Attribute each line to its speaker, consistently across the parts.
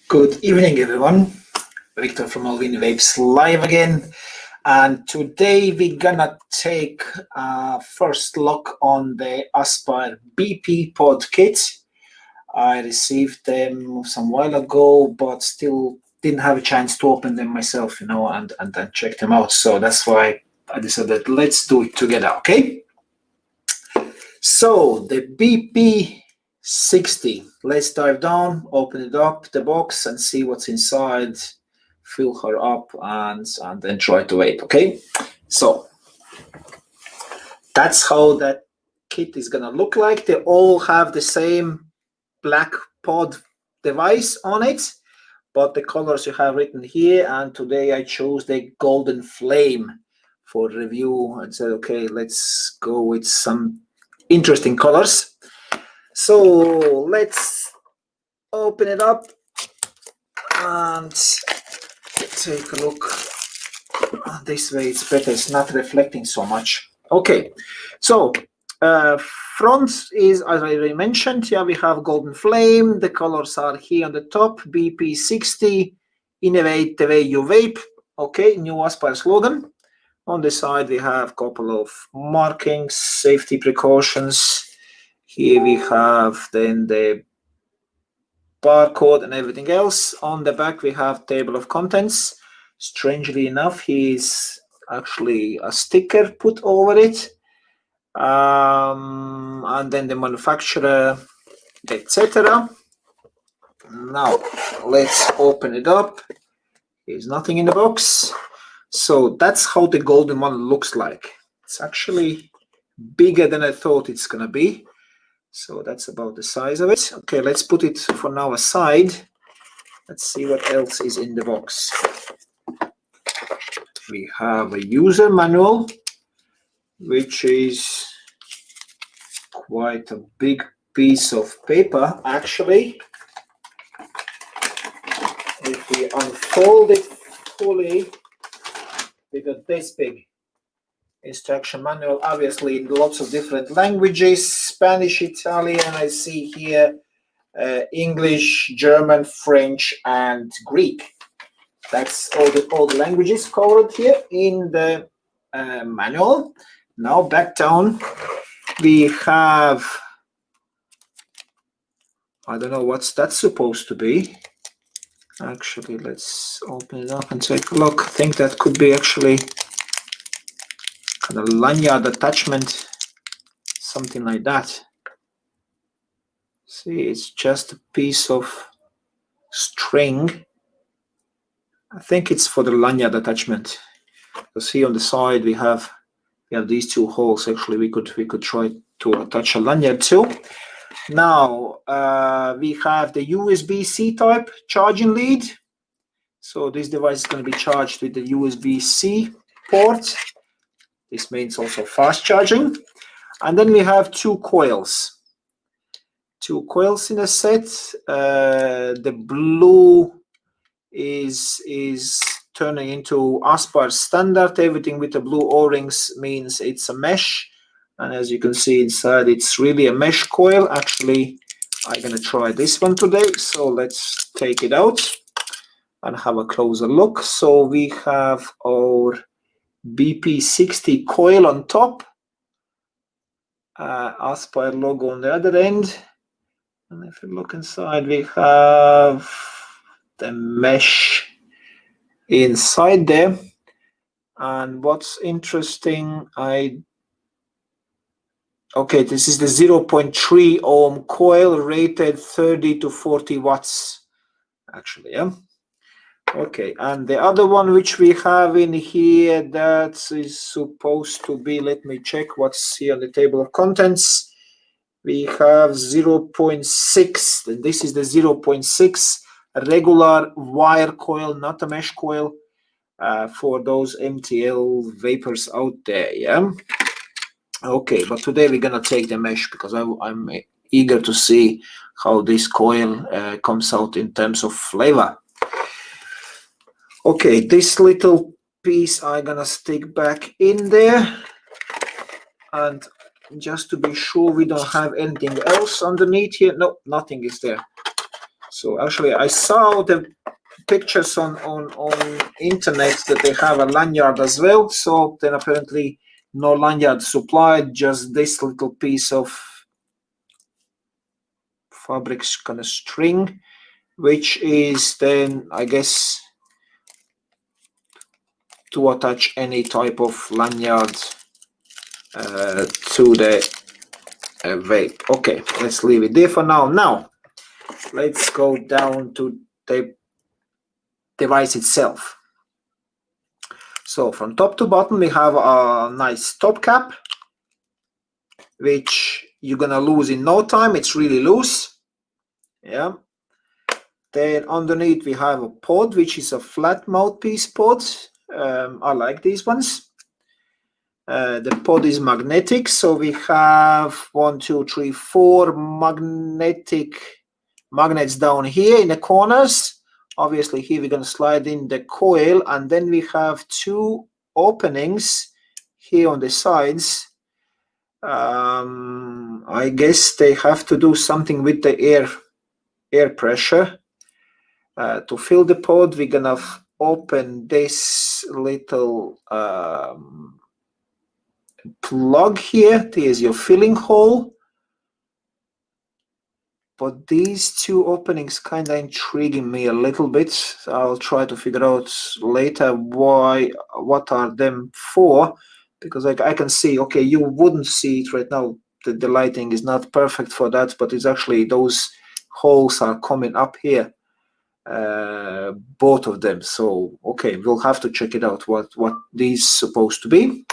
Speaker 1: Good evening, everyone. Victor from Alvin Vapes live again. And today we're gonna take a first look on the Aspire BP Pod kit. I received them some while ago, but still didn't have a chance to open them myself, and then check them out. So that's why I decided let's do it together, okay? So the BP60, let's dive down, open it up, the box, and see what's inside, fill her up, and then try to vape, okay? So that's how that kit is gonna look like. They all have the same black pod device on it, but the colors you have written here, and today I chose the golden flame for review and said, okay, let's go with some interesting colors. So let's open it up and take a look. This way it's better, it's not reflecting so much. Okay, so front is, as I already mentioned, here we have golden flame. The colors are here on the top, BP60, innovate the way you vape. Okay, new Aspire slogan. On the side we have a couple of markings, safety precautions. Here we have then the barcode and everything else. On the back we have table of contents. Strangely enough, here's actually a sticker put over it. And then the manufacturer, etc. Now let's open it up. There's nothing in the box. So that's how the golden one looks like. It's actually bigger than I thought it's gonna be. So that's about the size of it. Okay, let's put it for now aside. Let's see what else is in the box. We have a user manual, which is quite a big piece of paper, actually. If we unfold it fully, we got this big instruction manual, obviously in lots of different languages, Spanish, Italian, I see here, English, German, French, and Greek. That's all the languages covered here in the manual. Now back down, we have, I don't know what's that supposed to be. Actually, let's open it up and take a look. I think that could be actually kind of lanyard attachment, something like that. See, it's just a piece of string. I think it's for the lanyard attachment. You see on the side we have these two holes. Actually, we could try to attach a lanyard too. Now we have the USB-C type charging lead. So this device is going to be charged with the USB-C port. This means also fast charging. And then we have two coils. Two coils in a set. The blue is turning into Aspire standard. Everything with the blue O-rings means it's a mesh. And as you can see inside, it's really a mesh coil. Actually, I'm going to try this one today. So let's take it out and have a closer look. So we have our BP60 coil on top, Aspire logo on the other end. And if you look inside, we have the mesh inside there. And what's interesting, okay, this is the 0.3 ohm coil, rated 30 to 40 watts, actually, yeah. Okay, and the other one which we have in here, that is supposed to be, let me check what's here on the table of contents. We have 0.6, and this is the 0.6 regular wire coil, not a mesh coil, for those MTL vapors out there, yeah. Okay, but today we're gonna take the mesh because I'm eager to see how this coil comes out in terms of flavor. Okay, this little piece I'm gonna stick back in there, and just to be sure we don't have anything else underneath here. No, nothing is there. So actually I saw the pictures on internet that they have a lanyard as well. So then apparently no lanyard supplied, just this little piece of fabric kind of string, which is then, I guess, to attach any type of lanyard to the vape. Okay, let's leave it there for now. Now let's go down to the device itself. So from top to bottom we have a nice top cap, which you're gonna lose in no time. It's really loose. Yeah. Then underneath we have a pod, which is a flat mouthpiece pod. I like these ones. The pod is magnetic, so we have 1, 2, 3, 4 magnets down here in the corners. Obviously here we're going to slide in the coil, and then we have 2 openings here on the sides. I guess they have to do something with the air pressure. To fill the pod, we're gonna open this little plug here. There's your filling hole. But these 2 openings kind of intriguing me a little bit. I'll try to figure out later what are them for, because I can see, okay, you wouldn't see it right now. The lighting is not perfect for that, but it's actually those holes are coming up here, both of them. So okay, we'll have to check it out what these supposed to be.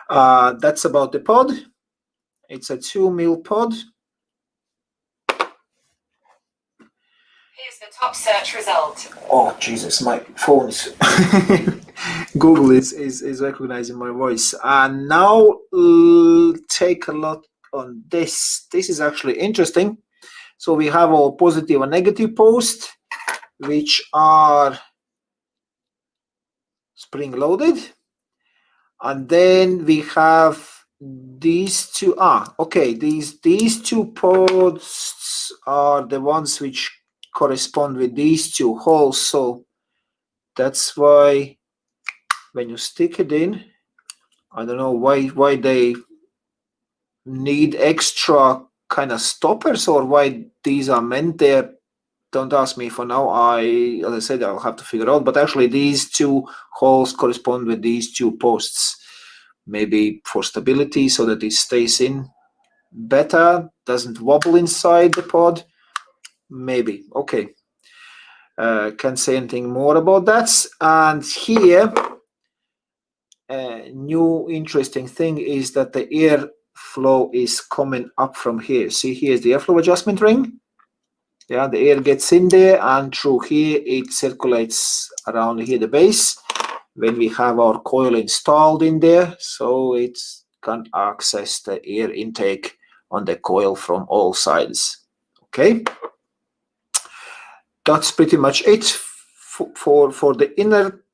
Speaker 1: That's about the pod. It's a 2 mil pod.
Speaker 2: Here's the top search result.
Speaker 1: Oh Jesus, my phone is Google is recognizing my voice. And now take a look on this. This is actually interesting. So we have our positive and negative post, which are spring loaded, and then we have these 2. Okay, these 2 posts are the ones which correspond with these 2 holes. So that's why when you stick it in, I don't know why they need extra kind of stoppers, or why these are meant there. Don't ask me for now. As I said, I'll have to figure out. But actually these 2 holes correspond with these 2 posts, maybe for stability, so that it stays in better, doesn't wobble inside the pod, maybe. Okay, can't say anything more about that. And here a new interesting thing is that the air flow is coming up from here. See, here's the airflow adjustment ring. Yeah, the air gets in there, and through here it circulates around here the base when we have our coil installed in there, so it can access the air intake on the coil from all sides. Okay, that's pretty much it for the inner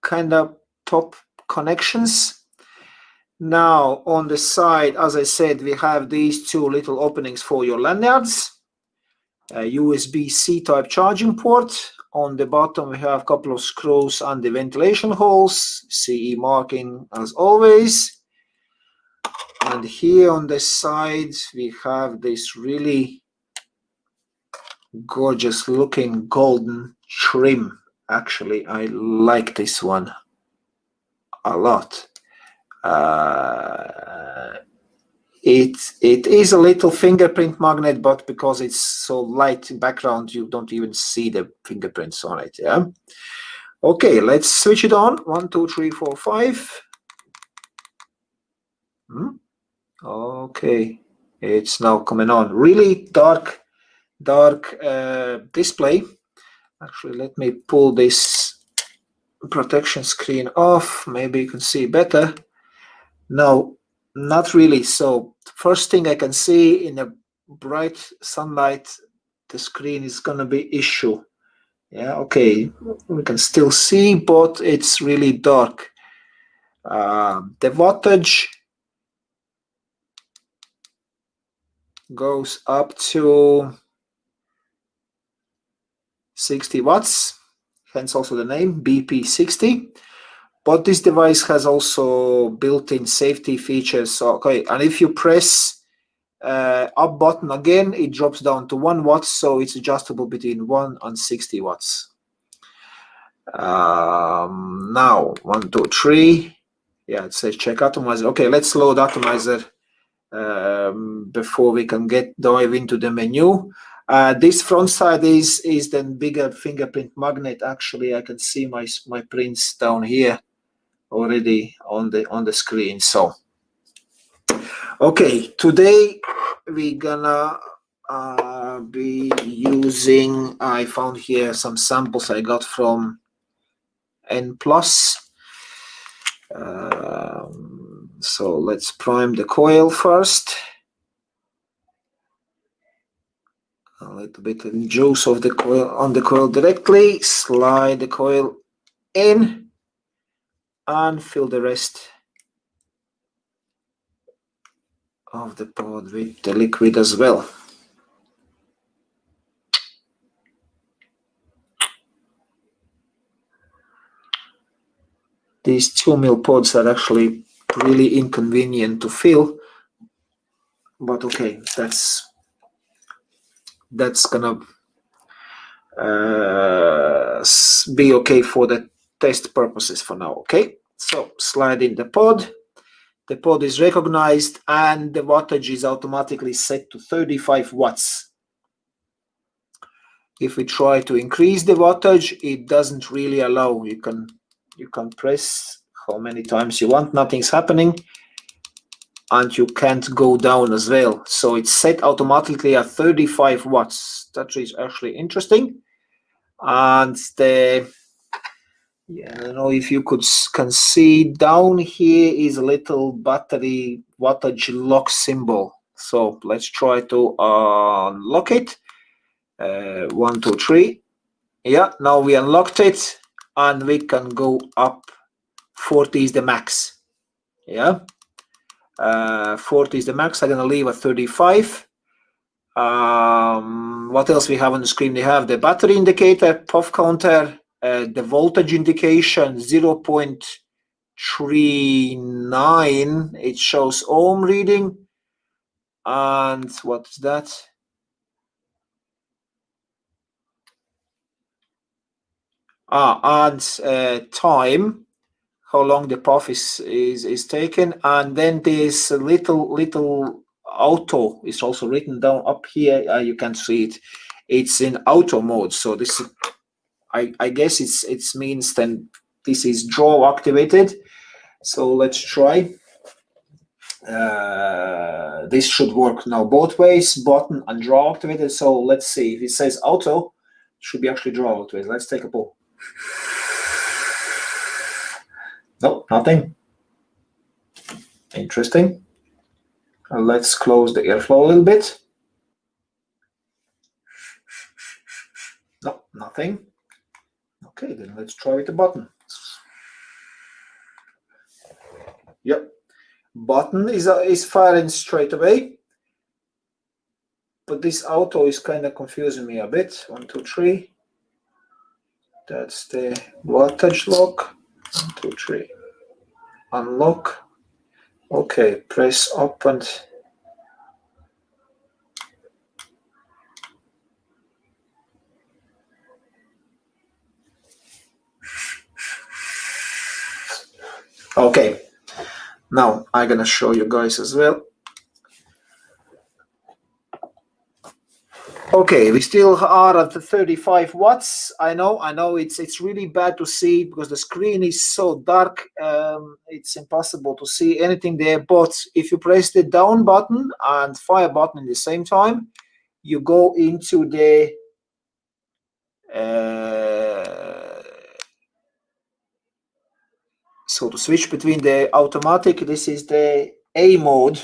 Speaker 1: kind of top connections. Now on the side, as I said, we have these 2 little openings for your lanyards, a USB-C type charging port. On the bottom we have a couple of screws and the ventilation holes, CE marking as always. And here on the side we have this really gorgeous looking golden trim. Actually, I like this one a lot. It is a little fingerprint magnet, but because it's so light in background, you don't even see the fingerprints on it. Yeah. Okay, let's switch it on. 1, 2, 3, 4, 5. Okay, it's now coming on. Really dark display. Actually, let me pull this protection screen off. Maybe you can see better. No, not really. So first thing I can see, in the bright sunlight, the screen is gonna be issue. Yeah, okay, we can still see, but it's really dark. The wattage goes up to 60 watts, hence also the name BP60. But this device has also built-in safety features. So, okay, and if you press up button again, it drops down to 1 watt, so it's adjustable between 1 and 60 watts. Now 1, 2, 3. Yeah, it says check atomizer. Okay, let's load atomizer before we can dive into the menu. This front side is the bigger fingerprint magnet. Actually, I can see my prints down here already on the screen. So okay, today we're gonna be using, I found here some samples I got from N+. So let's prime the coil first. A little bit of juice of the coil on the coil directly. Slide the coil in and fill the rest of the pod with the liquid as well. These 2 ml pods are actually really inconvenient to fill, but okay, that's gonna be okay for the test purposes for now. Okay, so slide in the pod. The pod is recognized and the wattage is automatically set to 35 watts. If we try to increase the wattage, it doesn't really allow. You can press how many times you want, nothing's happening, and you can't go down as well. So it's set automatically at 35 watts. That is actually interesting. And I don't know if you can see down here is a little battery wattage lock symbol. So let's try to unlock it. 1, 2, 3. Yeah, now we unlocked it and we can go up. 40 is the max. Yeah, 40 is the max. I'm gonna leave at 35. What else we have on the screen? We have the battery indicator, puff counter, the voltage indication 0.39. It shows ohm reading, and what is that? And time, how long the puff is taken, and then this little auto is also written down up here. You can see it. It's in auto mode. So this, I guess it means then this is draw activated. So let's try. This should work now both ways, button and draw activated. So let's see if it says auto, it should be actually draw activated. Let's take a pull. No, nothing. Interesting. Let's close the airflow a little bit. No, nothing. Okay, then let's try with the button. Yep, button is firing straight away, but this auto is kind of confusing me a bit. 1, 2, 3. That's the wattage lock. 1, 2, 3. Unlock. Okay, press up and okay. Now I'm gonna show you guys as well. Okay, we still are at the 35 watts. I know it's really bad to see because the screen is so dark. It's impossible to see anything there. But if you press the down button and fire button at the same time, you go into the so to switch between the automatic. This is the A mode.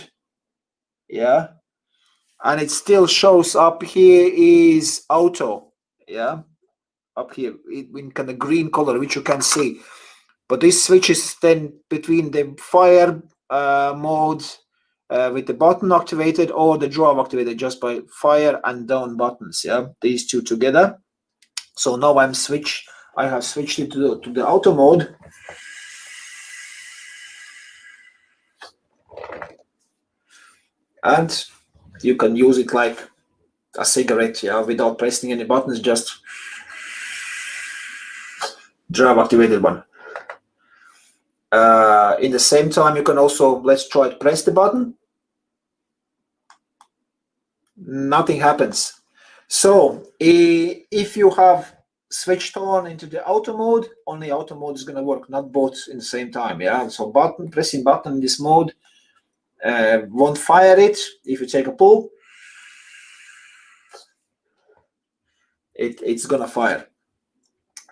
Speaker 1: Yeah. And it still shows up here is auto, yeah, up here in kind of green color, which you can see. But this switches then between the fire mode with the button activated or the draw activated just by fire and down buttons, yeah, these two together. So now I have switched it to the auto mode. And you can use it like a cigarette, yeah, without pressing any buttons, just drive activated one. In the same time, you can also, let's try to press the button. Nothing happens. So if you have switched on into the auto mode, only auto mode is going to work, not both in the same time. Yeah. So pressing button in this mode won't fire it. If you take a pull, it's going to fire.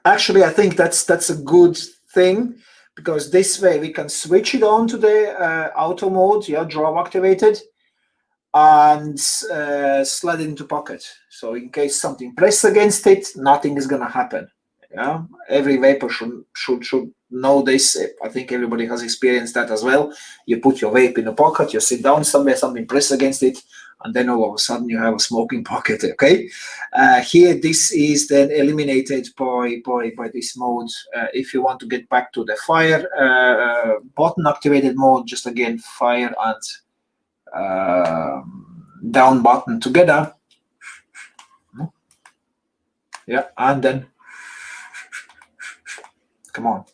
Speaker 1: Actually, I think that's a good thing, because this way we can switch it on to the auto mode, yeah, drive activated, and slide it into pocket. So in case something press against it, nothing is gonna happen. Yeah, every vapor should know this. I think everybody has experienced that as well. You put your vape in a pocket, you sit down somewhere, something press against it, and then all of a sudden you have a smoking pocket. Okay, here this is then eliminated by this mode. If you want to get back to the fire button activated mode, just again fire and down button together, yeah, and then come on,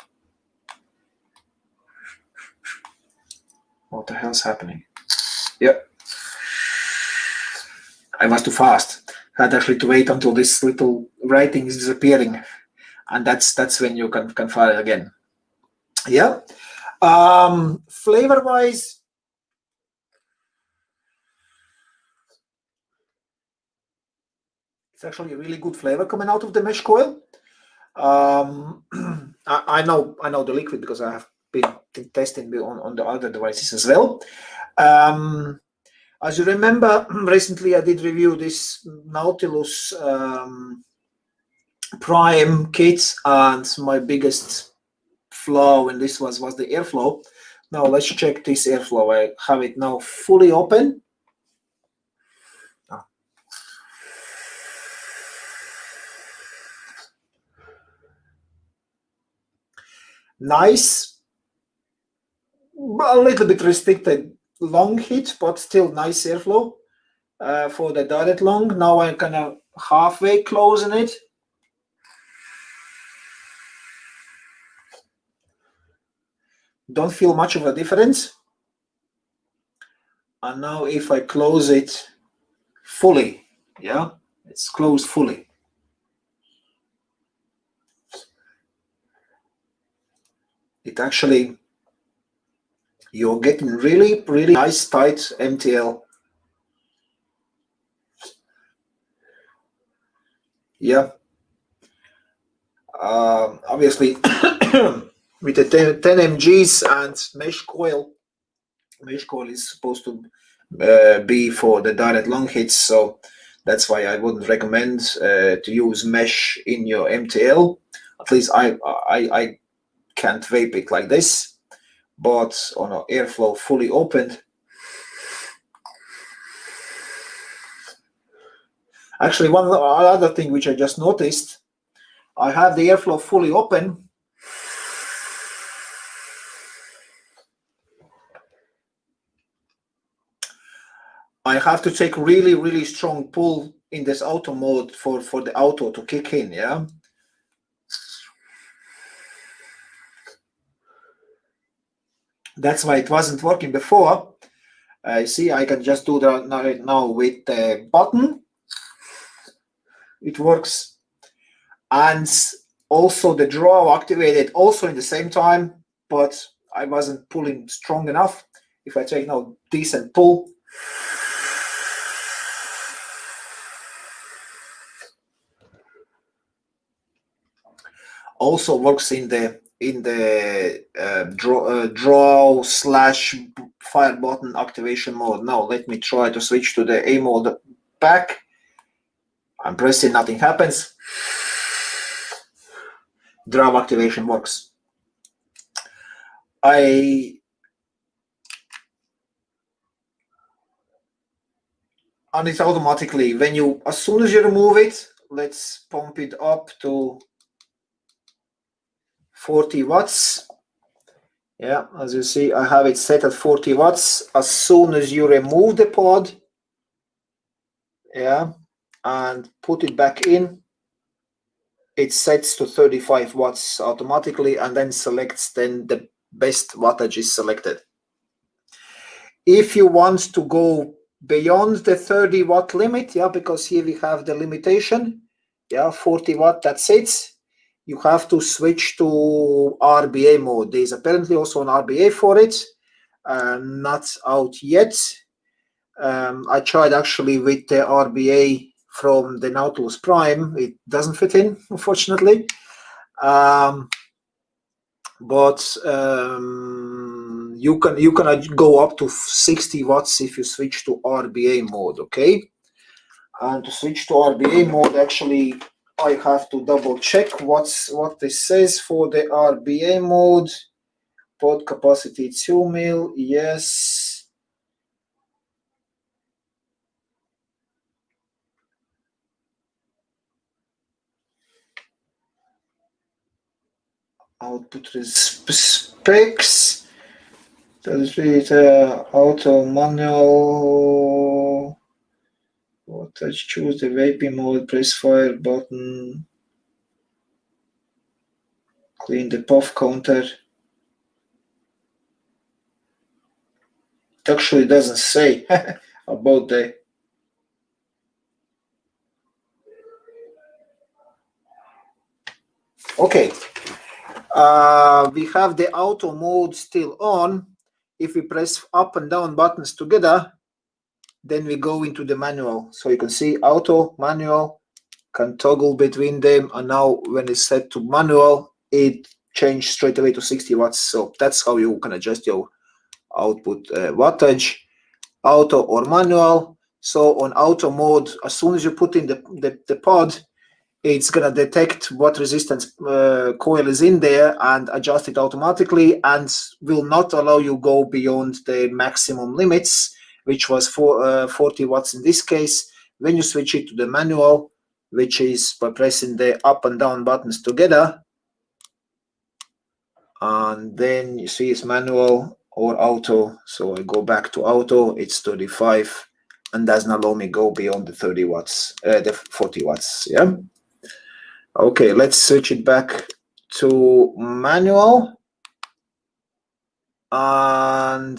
Speaker 1: what the hell's happening? Yeah, I was too fast. Had actually to wait until this little writing is disappearing, and that's when you can fire again. Yeah. Flavor wise, it's actually a really good flavor coming out of the mesh coil. I know the liquid because I have been testing on the other devices as well. As you remember, recently I did review this Nautilus Prime kit, and my biggest flaw in this was the airflow. Now let's check this airflow. I have it now fully open. Nice, a little bit restricted long hit, but still nice airflow for the direct long. Now I'm kind of halfway closing it. Don't feel much of a difference. And now if I close it fully, yeah, it's closed fully. It actually, you're getting really nice tight MTL. Yeah. Obviously with the 10 mgs and mesh coil is supposed to be for the direct long hits, so that's why I wouldn't recommend to use mesh in your MTL. At least I can't vape it like this, but on an airflow fully opened. Actually, one other thing which I just noticed, I have the airflow fully open. I have to take really strong pull in this auto mode for the auto to kick in, yeah. That's why it wasn't working before. See, I can just do that now with the button. It works. And also the draw activated also in the same time, but I wasn't pulling strong enough. If I take now decent pull, also works in the draw slash fire button activation mode. Now let me try to switch to the A mode back. I'm pressing, nothing happens. Draw activation works. And it's automatically, when you, as soon as you remove it, let's pump it up to 40 watts. Yeah, as you see, I have it set at 40 watts. As soon as you remove the pod, yeah, and put it back in, it sets to 35 watts automatically, and then selects then the best wattage is selected. If you want to go beyond the 30 watt limit, yeah, because here we have the limitation, yeah, 40 watt, that's it. You have to switch to RBA mode. There's apparently also an RBA for it, not out yet. I tried actually with the RBA from the Nautilus Prime. It doesn't fit in, unfortunately. But you can go up to 60 watts if you switch to RBA mode, okay? And to switch to RBA mode, actually, I have to double check what this says for the RBA mode. Pod capacity 2 mil, yes. Output specs. That's it. Auto, manual. Wattage, choose the vaping mode, press fire button. Clean the puff counter. It actually doesn't say about the. Okay. We have the auto mode still on. If we press up and down buttons together, then we go into the manual. So you can see auto, manual, can toggle between them. And now when it's set to manual, it changed straight away to 60 watts. So that's how you can adjust your output wattage, auto or manual. So on auto mode, as soon as you put in the pod, it's going to detect what resistance coil is in there and adjust it automatically, and will not allow you go beyond the maximum limits, which was 40 watts in this case. When you switch it to the manual, which is by pressing the up and down buttons together, and then you see it's manual or auto. So I go back to auto, it's 35, and doesn't allow me go beyond the 30 watts, the 40 watts, yeah. Okay, let's switch it back to manual, and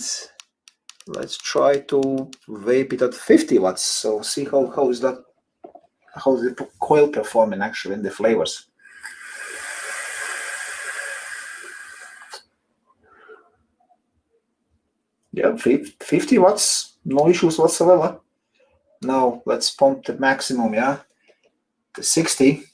Speaker 1: let's try to vape it at 50 watts. So see how is the coil performing actually in the flavors. Yeah, 50 watts, no issues whatsoever. Now let's pump the maximum, yeah, to 60.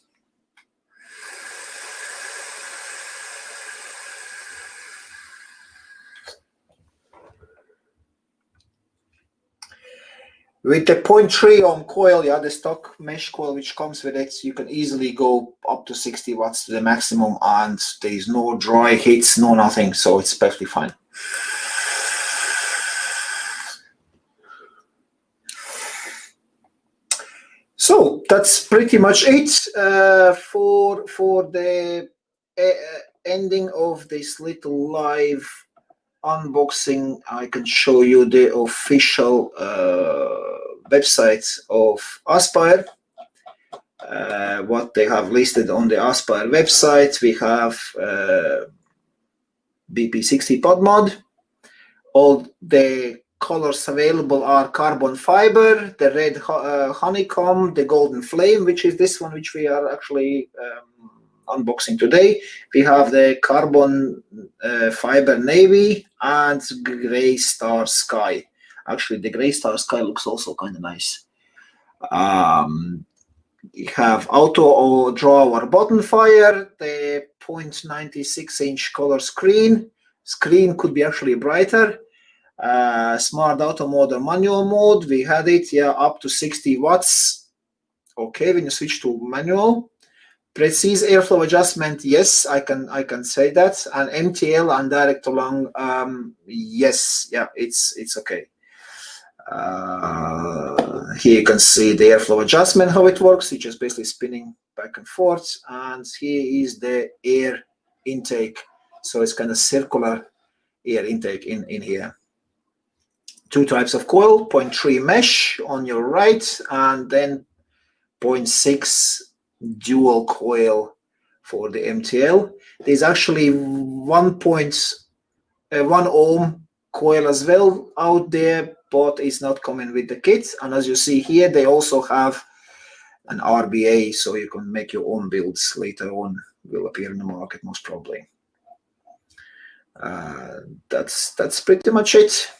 Speaker 1: With the 0.3 ohm coil, yeah, the stock mesh coil which comes with it, you can easily go up to 60 watts to the maximum, and there is no dry hits, no nothing, so it's perfectly fine. So that's pretty much it for the ending of this little live unboxing. I can show you the official website of Aspire, what they have listed on the Aspire website. We have BP60 Pod mod. All the colors available are carbon fiber, the red honeycomb, the golden flame, which is this one which we are actually unboxing today. We have the carbon fiber navy and gray star sky. Actually, the gray star sky looks also kind of nice. We have auto or draw or button fire, the 0.96 inch color screen. Screen could be actually brighter. Smart auto mode or manual mode, we had it, yeah, up to 60 watts. Okay, when you switch to manual. Precise airflow adjustment, yes, I can say that. And MTL and direct to lung, yes, yeah, it's okay. Here you can see the airflow adjustment, how it works. It's just basically spinning back and forth. And here is the air intake. So it's kind of circular air intake in here. Two types of coil, 0.3 mesh on your right, and then 0.6 dual coil for the MTL. There's actually 1 ohm coil as well out there, but it's not coming with the kit. And as you see here, they also have an RBA, so you can make your own builds later on. Will appear in the market most probably. That's pretty much it.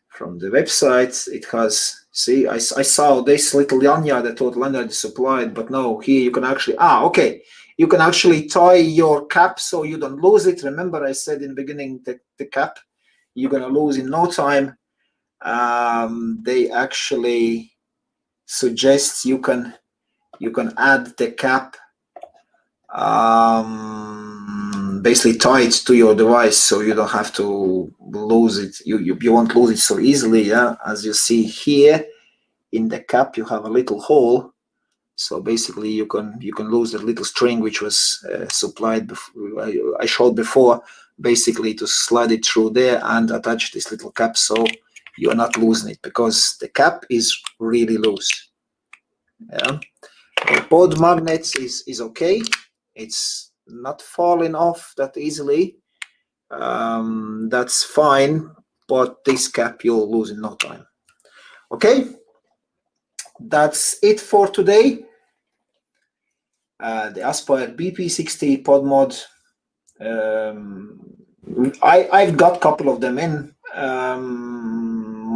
Speaker 1: From the website, it has, see, I saw this little lanyard, I thought lanyard is supplied, but no, here you can actually, okay, you can actually tie your cap so you don't lose it. Remember I said in the beginning that the cap you're going to lose in no time. They actually suggest you can add the cap, basically tie it to your device so you don't have to lose it. You won't lose it so easily. Yeah, as you see here in the cap, you have a little hole. So basically, you can lose the little string which was supplied before, I showed before, basically to slide it through there and attach this little cap so you are not losing it, because the cap is really loose. Yeah, the pod magnet is okay. It's not falling off that easily. That's fine, but this cap you'll lose in no time. Okay, that's it for today. The Aspire BP60 Pod mod. I've got a couple of them in.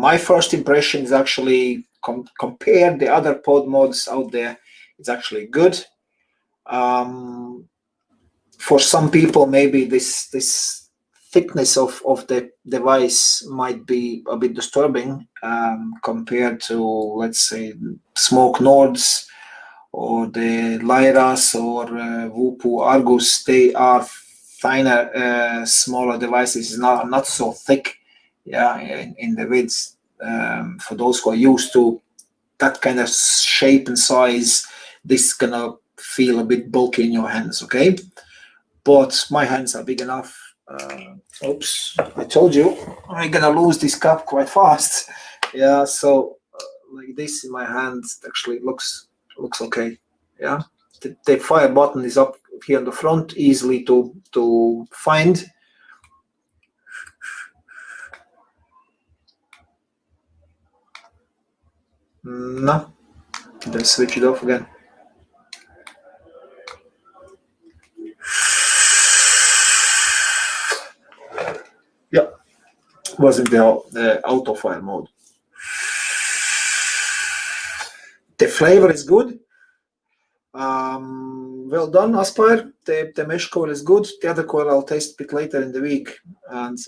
Speaker 1: My first impression is actually compare the other pod mods out there. It's actually good. For some people, maybe this thickness of the device might be a bit disturbing compared to, let's say, Smoke Nords or the Lyras or Whoopoo Argus. They are finer, smaller devices, not so thick, yeah, in the width. For those who are used to that kind of shape and size, this is gonna feel a bit bulky in your hands, okay? But my hands are big enough. Oops, I told you I'm gonna lose this cup quite fast. Yeah, so like this in my hand actually looks okay. Yeah, the fire button is up here on the front, easily to find. No, let's switch it off again. Yeah, was in the auto fire mode. The flavor is good. Well done, Aspire. The mesh coil is good. The other coil I'll test a bit later in the week, and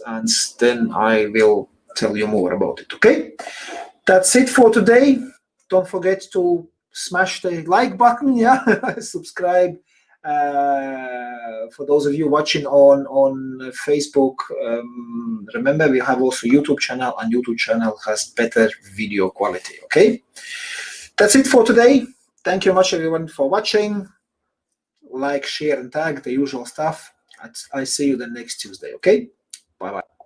Speaker 1: then I will tell you more about it. Okay, that's it for today. Don't forget to smash the like button. Yeah, subscribe. For those of you watching on Facebook, remember we have also YouTube channel, and YouTube channel has better video quality. Okay, that's it for today. Thank you much everyone for watching. Like, share and tag, the usual stuff. I see you the next Tuesday. Okay, bye bye.